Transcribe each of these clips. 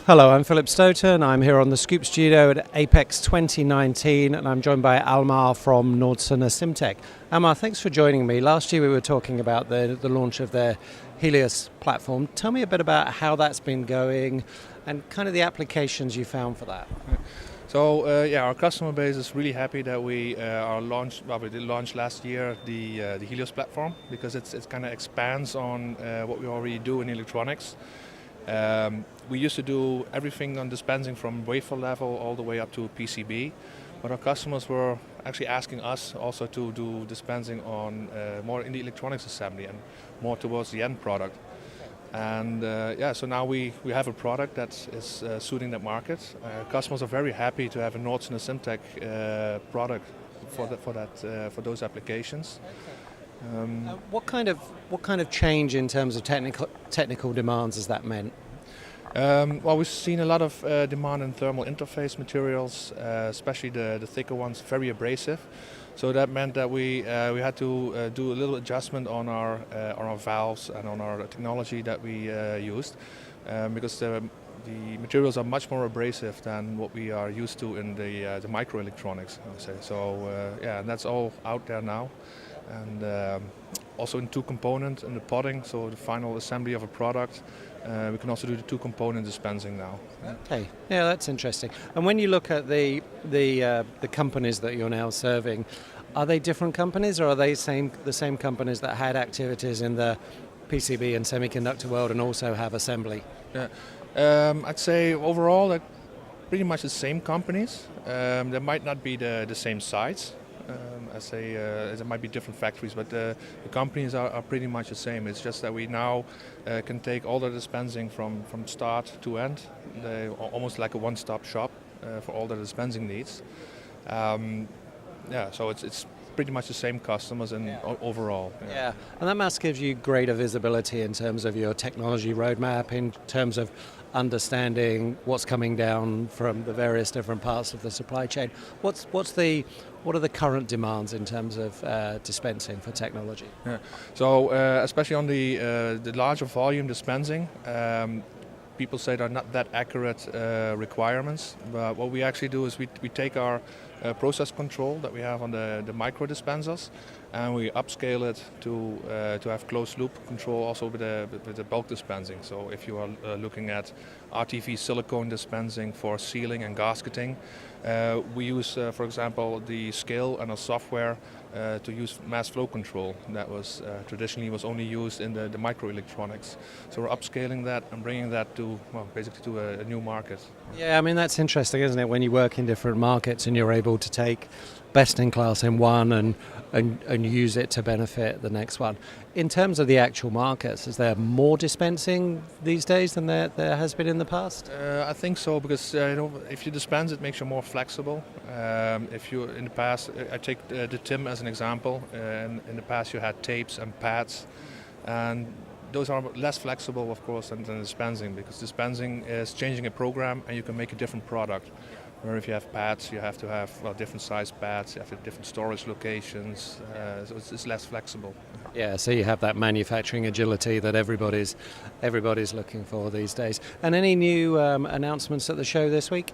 Hello, I'm Philip Stoten. I'm here on the Scoop Studio at APEX 2019 and I'm joined by Almar from Nordson ASYMTEK. Almar, thanks for joining me. Last year we were talking about the launch of their Helios platform. Tell me a bit about how that's been going and kind of the applications you found for that. So our customer base is really happy that we did launch last year the Helios platform, because it kind of expands on what we already do in electronics. We used to do everything on dispensing from wafer level all the way up to PCB, but our customers were actually asking us also to do dispensing on more in the electronics assembly and more towards the end product. And so now we have a product that is suiting that market. Customers are very happy to have a Nordson ASYMTEK product for those applications. What kind of change in terms of technical demands has that meant? Well, we've seen a lot of demand in thermal interface materials, especially the thicker ones, very abrasive. So that meant that we had to do a little adjustment on our valves and on our technology that we used, because the materials are much more abrasive than what we are used to in the microelectronics, I would say. So and that's all out there now, and also in two-component in the potting, so the final assembly of a product. We can also do the two-component dispensing now. Okay, yeah, that's interesting. And when you look at the companies that you're now serving, are they different companies, or are they the same companies that had activities in the PCB and semiconductor world and also have assembly? Yeah. I'd say overall they're pretty much the same companies. There might not be the same size. There might be different factories, but the companies are pretty much the same. It's just that we now can take all the dispensing from start to end. They're almost like a one-stop shop for all the dispensing needs. So it's pretty much the same customers and overall. Yeah, and that must give you greater visibility in terms of your technology roadmap, in terms of understanding what's coming down from the various different parts of the supply chain. What are the current demands in terms of dispensing for technology? Yeah. So especially on the larger volume dispensing, people say they're not that accurate requirements. But what we actually do is we take our process control that we have on the micro dispensers, and we upscale it to have closed loop control also with the bulk dispensing. So if you are looking at RTV silicone dispensing for sealing and gasketing, we use, for example, the scale and a software to use mass flow control that was traditionally was only used in the microelectronics. So we're upscaling that and bringing that to basically to a new market. Yeah, I mean that's interesting, isn't it? When you work in different markets and you're able to take best in class in one and use it to benefit the next one. In terms of the actual markets, is there more dispensing these days than there has been in the past? I think so, because if you dispense, it makes you more flexible. If you in the past, I take the TIM as an example. In the past, you had tapes and pads, and those are less flexible, of course, than dispensing, because dispensing is changing a program and you can make a different product. Where if you have pads, you have to have different size pads, you have different storage locations, so it's less flexible. Yeah, so you have that manufacturing agility that everybody's looking for these days. And any new announcements at the show this week?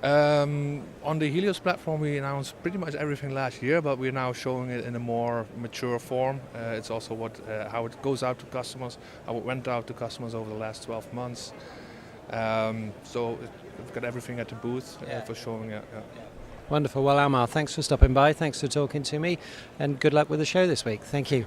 On the Helios platform, we announced pretty much everything last year, but we're now showing it in a more mature form. It's also how it goes out to customers, how it went out to customers over the last 12 months. So we've got everything at the booth for showing it. Yeah. Wonderful. Well, Almar, thanks for stopping by. Thanks for talking to me, and good luck with the show this week. Thank you.